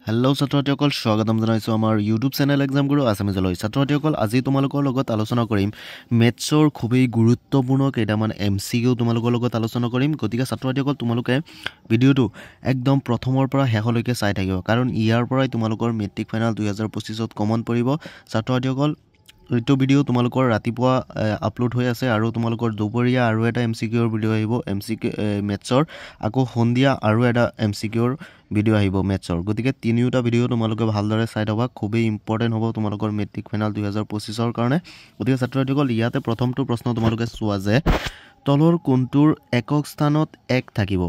hello' ছাত্ৰসকল স্বাগতম জনাইছো আমাৰ ইউটিউব চেনেল এক্সাম গুৰু আছামিজলৈ ছাত্ৰসকল আজি তোমালোকৰ লগত আলোচনা কৰিম মেথছৰ খুবেই গুৰুত্বপূৰ্ণ কেইটামান এমচিকিউ তোমালোকৰ লগত আলোচনা কৰিম গতিকে ছাত্ৰসকল তোমালোকে ভিডিঅটো একদম প্ৰথমৰ পৰা শেষলৈকে চাই থাকিব কাৰণ ইয়াৰ পৰাই তোমালোকৰ মেট্ৰিক ফাইনেল 2025ত কমন পৰিব ছাত্ৰসকল এইটো ভিডিও তোমালোকৰ ৰাতিপুৱা আপলোড হৈ আছে আৰু তোমালোকৰ দুপৰীয়া আৰু এটা এমচিকিউৰ ভিডিও আহিব এমচিকিউ মেথছৰ আকৌ সন্ধিয়া আৰু এটা এমচিকিউৰ ভিডিও আহিব মেথছৰ গতিকে তিনিটা ভিডিও তোমালোকে ভালদৰে চাই থবা খুবেই ইম্পৰ্টেন্ট হ'ব তোমালোকৰ মেট্ৰিক ফাইনেল 2025ৰ কাৰণে গতিকে ছাত্ৰসকল ইয়াতে প্ৰথমটো প্ৰশ্ন তোমালোকে চোৱা যে তলৰ কোনটোৰ একক স্থানত 1 থাকিব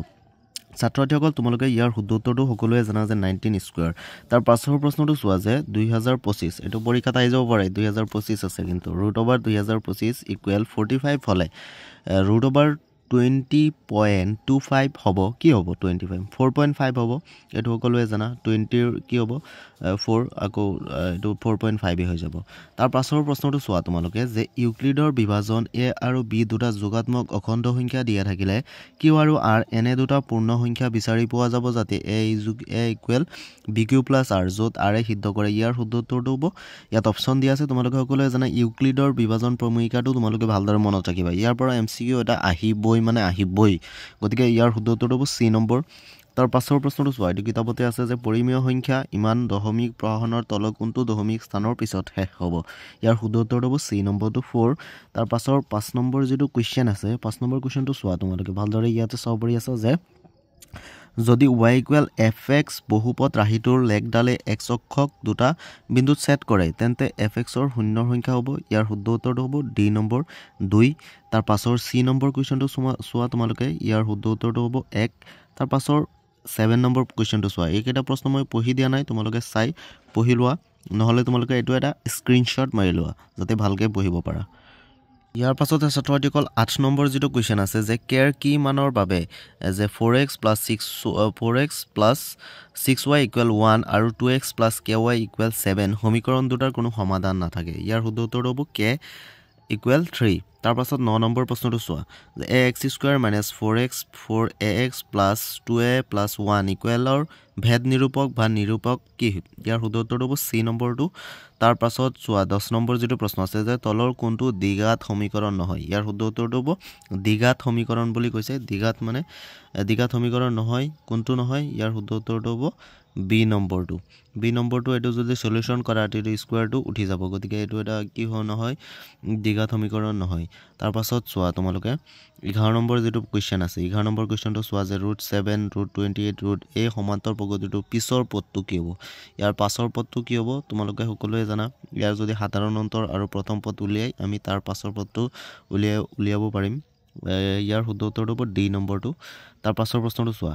ছাত্ৰসকল তোমালোকে ইয়াৰ শুদ্ধ উত্তৰটো সকলোৱে জানা যে 19 স্কয়াৰ তাৰ পাছৰ প্ৰশ্নটো চোৱা যে 2025 এটো পৰীক্ষাত আহি যাব পাৰে 2025 আছে কিন্তু √2025 = 45 হলে √20.25 হ'ব কি হ'ব 25 4.5 হ'ব এটো সকলোৱে জানা 20 কি হ'ব 4 আকৌ এটো 4.5 হৈ যাব তাৰ পাছৰ প্ৰশ্নটো চোৱা তোমালোকে যে ইউক্লিডৰ বিভাজন a আৰু b দুটা যোগাত্মক অখণ্ড সংখ্যা দিয়া থাকিলে q আৰু r এনে দুটা পূৰ্ণ সংখ্যা বিচাৰি পোৱা যাব যাতে a = bq + r যত r সিদ্ধ কৰে ইয়াৰ শুদ্ধ উত্তৰটো হ'ব ইয়াত অপচন দিয়া আছে তোমালোকে সকলোৱে জানা ইউক্লিডৰ বিভাজন প্ৰমেয়িকাটো তোমালোকে ভালদৰে মনত ৰাখিবা ইয়াৰ পৰা এমচিকিউ এটা আহিবই গতিকে ইয়াৰ শুদ্ধ উত্তৰটো হ'ব চি নম্বৰ তাৰ পাছৰ প্ৰশ্নটো চোৱা এটো কিতাপতে আছে যে পৰিমেয় সংখ্যা ইমান দশমিক প্ৰহৰণৰ তল কোনটো দশমিক স্থানৰ পিছত শেষ হ'ব ইয়াৰ শুদ্ধ উত্তৰটো হ'ব চি নম্বৰটো 4 তাৰ পাছৰ 5 নম্বৰ যেটো কোৱেশ্চন আছে 5 নম্বৰ কোৱেশ্চনটো চোৱা তোমালোকে ভালদৰে ইয়াতে চাব পাৰি আছে যে যদি y = fx বহুপদ ৰাশিটোৰ লেখডালে x অক্ষক দুটা বিন্দুত সেট কৰে তেন্তে fx ৰ শূন্য সংখ্যা হ'ব ইয়াৰ শুদ্ধ উত্তৰটো হ'ব ডি নম্বৰ 2 তাৰ পাছৰ c নম্বৰ কোৱেশ্চনটো চোৱা তোমালোকে ইয়াৰ শুদ্ধ উত্তৰটো হ'ব 1 তাৰ পাছৰ 7 নম্বৰ কোৱেশ্চনটো চোৱা এইকেইটা প্ৰশ্ন মই পঢ়ি দিয়া নাই তোমালোকে চাই পঢ়ি লোৱা নহলে তোমালোকে এটো এটা স্ক্ৰিনশ্বট মাৰি লোৱা যাতে ভালকৈ পঢ়িব পাৰা ইয়াৰ পাছতে ছাত্ৰসকল 8 নম্বৰ যেটো কোৱেশ্চন আছে যে কেৰ কি মানৰ বাবে যে 4x + 6y = 1 আৰু 2x + ky = 7 সমীকৰণ দুটাৰ কোনো সমাধান নাথাকে ইয়াৰ শুদ্ধ উত্তৰটো হ'ব k = 3 তাৰ পাছত 9 নম্বৰ প্ৰশ্নটো চোৱা যে ax² - 4x 4ax + 2a + 1 = ভেদ নিৰূপক বা নিৰূপক কি ইয়াৰ শুদ্ধ উত্তৰটো হ'ব চি নম্বৰটো তাৰ পাছত চোৱা 10 নম্বৰ যেটো প্ৰশ্ন আছে যে তলৰ কোনটো দ্বিঘাত সমীকৰণ নহয় ইয়াৰ শুদ্ধ উত্তৰটো হ'ব দ্বিঘাত সমীকৰণ বুলি কৈছে দ্বিঘাত মানে দ্বিঘাত সমীকৰণ নহয় কোনটো নহয় ইয়াৰ শুদ্ধ উত্তৰটো হ'ব বি নম্বৰটো এটো যদি সলিউশন কৰা এটো স্কয়াৰটো উঠি যাব গতিকে এটো এটা কি নহয় দ্বিঘাত সমীকৰণ নহয় তাৰ পাছত চোৱা তোমালোকে 11 নম্বৰ যেটো কোৱেশ্চন আছে 11 নম্বৰ কোৱেশ্চনটো চোৱা যে √7 √28 a সমান্তৰ প্ৰগতিটো পিছৰ পদটো কি হ'ব ইয়াৰ পাছৰ পদটো কি হ'ব তোমালোকে সকলোৱে জানা ইয়াৰ যদি সাধাৰণ অন্তৰ আৰু প্ৰথম পদ উলিয়াই আমি তাৰ পাছৰ পদটো উলিয়াব পাৰিম ইয়াৰ শুদ্ধ উত্তৰটো হ'ব ডি নম্বৰটো তাৰ পাছৰ প্ৰশ্নটো চোৱা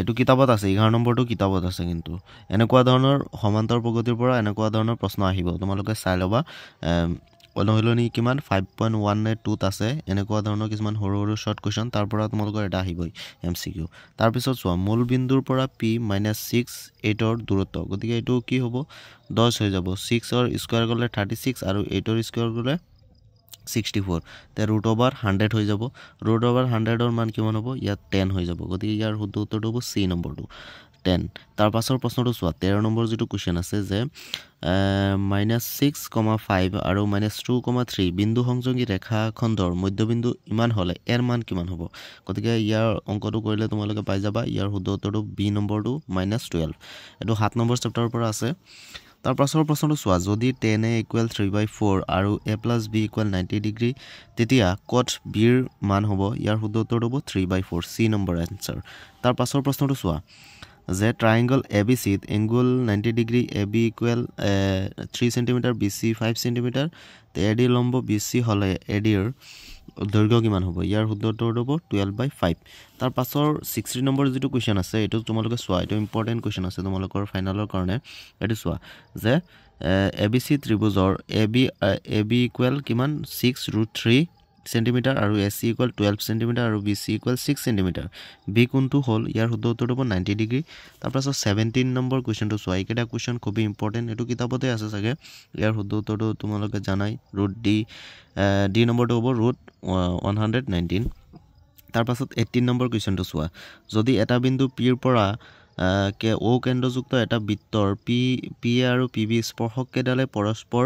এটো কিতাপত আছে 11 নম্বৰটো কিতাপত আছে কিন্তু এনেকুৱা ধৰণৰ সমান্তৰ প্ৰগতিৰ পৰা এনেকুৱা ধৰণৰ প্ৰশ্ন আহিব তোমালোকে চাই লবা অনুশীলনী কিমান 5.182 আছে এনেকুৱা ধৰণৰ কিছুমান সৰু শৰ্ট কোৱেশ্চন তাৰ পৰা তোমালোকৰ এটা আহিবই এমচিকিউ তাৰ পিছত চোৱা মূল বিন্দুৰ পৰা p - 6 8 ৰ দূৰত্ব গতিকে এটো কি হ'ব 10 হৈ যাব 6 ৰ স্কয়াৰ গলে 36 আৰু 8 ৰ স্কয়াৰ গলে 64 তে √100 হৈ যাব √100 ৰ মান কিমান হ'ব ইয়াত 10 হৈ যাব গতিকে ইয়াৰ শুদ্ধ উত্তৰটো হ'ব চি নম্বৰটো 10 তাৰ পাছৰ প্ৰশ্নটো চোৱা 13 নম্বৰ যেটো কোৱেশ্চন আছে যে -6,5 আৰু -2,3 বিন্দু সংযোগী ৰেখাখণ্ডৰ মধ্যবিন্দু ইমান হলে এৰ মান কিমান হ'ব গতিকে ইয়াৰ অংকটো কৰিলে তোমালোকে পাই যাবা ইয়াৰ শুদ্ধ উত্তৰটো বি নম্বৰটো -12 এটো 7 নম্বৰ চেপ্টাৰৰ পৰা আছে তাৰ পাছৰ প্ৰশ্নটো চোৱা যদি tan a = 3/4 আৰু a + b = 90 ডিগ্ৰী তেতিয়া cot b ৰ মান হ'ব ইয়াৰ শুদ্ধ উত্তৰটো হ'ব 3/4 চি নম্বৰ আনসাৰ তাৰ পাছৰ প্ৰশ্নটো চোৱা যে ট্ৰায়াঙ্গল ABC ত angle 90 degree AB = 3 cm BC 5 cm তে AD লম্ব BC হলে AD ৰ দৈৰ্ঘ্য কিমান হ'ব ইয়াৰ শুদ্ধ উত্তৰটো হ'ব 12/5 তাৰ পাছৰ 60 নম্বৰ যেটো কোৱেশ্চন আছে এটো তোমালোকে চোৱা এটো ইম্পৰ্টেন্ট কোৱেশ্চন আছে তোমালোকৰ ফাইনালৰ কাৰণে এটো চোৱা যে ABC ত্ৰিভুজৰ AB = কিমান 6√3 cm আৰু AC = 12 cm আৰু BC = 6 cm B কোনটো হল ইয়াৰ শুদ্ধ উত্তৰটো হ'ব 90 ডিগ্ৰী তাৰ পাছত 17 নম্বৰ কোৱেশ্চনটো চোৱা এইকেইটা কোৱেশ্চন খুব ইম্পৰ্টেন্ট এটো কিতাপতে আছে চাগে ইয়াৰ শুদ্ধ উত্তৰটো তোমালোকে জানাই √d নম্বৰটো হ'ব √119 তাৰ পাছত 18 নম্বৰ কোৱেশ্চনটো চোৱা যদি এটা বিন্দু P ৰ পৰা ও কেন্দ্ৰযুক্ত এটা বৃত্তৰ পি আৰু পি বি স্পৰ্শককেইডালে পৰস্পৰ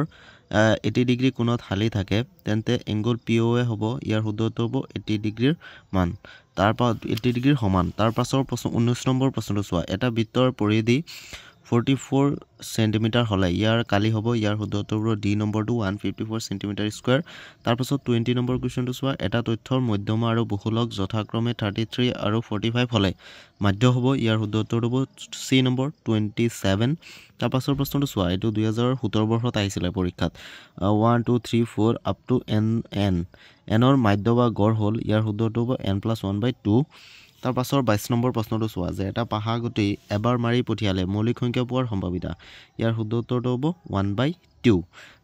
80 ডিগ্ৰী কোণত হালি থাকে তেন্তে এংগল POA হ'ব ইয়াৰ শুদ্ধটো হ'ব 80 ডিগ্ৰীৰ মান তাৰপৰা 80 ডিগ্ৰীৰ সমান তাৰ পাছৰ প্ৰশ্ন 19 নম্বৰ প্ৰশ্নটো চোৱা এটা বৃত্তৰ পৰিধি 44 সেন্টিমিটাৰ হলে ইয়াৰ কালি হ'ব ইয়াৰ শুদ্ধটো হ'ব ডি নম্বৰটো 154 সেন্টিমিটাৰ স্কয়াৰ তাৰ পাছত 20 নম্বৰ কোৱেশ্চনটো চোৱা এটা তথ্যৰ মধ্যমা আৰু বহুলক যথাক্ৰমে 33 আৰু 45 হলে মাধ্য হ'ব ইয়াৰ শুদ্ধটো হ'ব সি নম্বৰ 27 তাৰ পাছৰ প্ৰশ্নটো চোৱা এটো 2017 বৰ্ষত আহিছিল পৰীক্ষাত 1 2 3 4 আপ টু n ৰ মাধ্য বা গড় হ'ল ইয়াৰ শুদ্ধটো হ'ব n+1/2 তাৰ পাছৰ 22 নম্বৰ প্ৰশ্নটো চোৱা যে এটা পাহাগতি এবাৰ মাৰি পঠিয়ালে মৌলিক সংখ্যা পোৱাৰ সম্ভাৱিতা ইয়াৰ শুদ্ধ উত্তৰটো হ'ব 1/2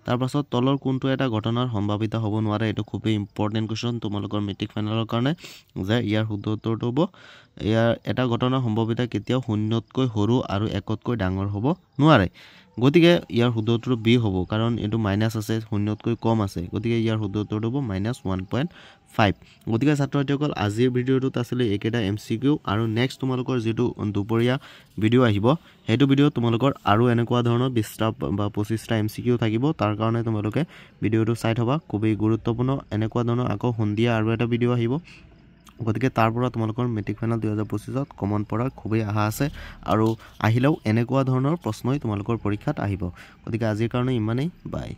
তাৰ পাছত তলৰ কোনটো এটা ঘটনাৰ সম্ভাৱিতা হ'ব নোৱাৰে এটো খুবই ইম্পৰ্টেন্ট কোৱেশ্চন তোমালোকৰ মেট্ৰিক ফাইনেলৰ কাৰণে যে ইয়াৰ শুদ্ধ উত্তৰটো হ'ব ইয়াৰ এটা ঘটনাৰ সম্ভাৱিতা কেতিয়াও শূন্যতকৈ সৰু আৰু একতকৈ ডাঙৰ হ'ব নোৱাৰে গতিকে ইয়াৰ শুদ্ধ উত্তৰটো বি হ'ব কাৰণ এটো মাইনাস আছে শূন্যতকৈ কম আছে গতিকে ইয়াৰ শুদ্ধ উত্তৰটো হ'ব -1.5 গতিকে ছাত্ৰসকল আজিৰ ভিডিঅ'টোত আছিল একেটা MCQ আৰু নেক্সট তোমালোকৰ যেটো দুপৰীয়া ভিডিঅ' আহিব হেতু ভিডিঅ' তোমালোকৰ আৰু এনেকুৱা ধৰণৰ 20টা বা 25টা MCQ থাকিব তাৰ কাৰণে তোমালোকে ভিডিঅ'টো চাই থবা খুবই গুৰুত্বপূৰ্ণ এনেকুৱা ধৰণৰ আকৌ সন্ধিয়া আৰু এটা ভিডিঅ' আহিব গতিকে তাৰ পৰা তোমালোকৰ মেট্ৰিক ফাইনেল 2025ত কমন পৰাৰ খুবই আশা আছে আৰু আহিলেও এনেকুৱা ধৰণৰ প্ৰশ্নই তোমালোকৰ পৰীক্ষাত আহিব গতিকে আজিৰ কাৰণে ইমানেই বাই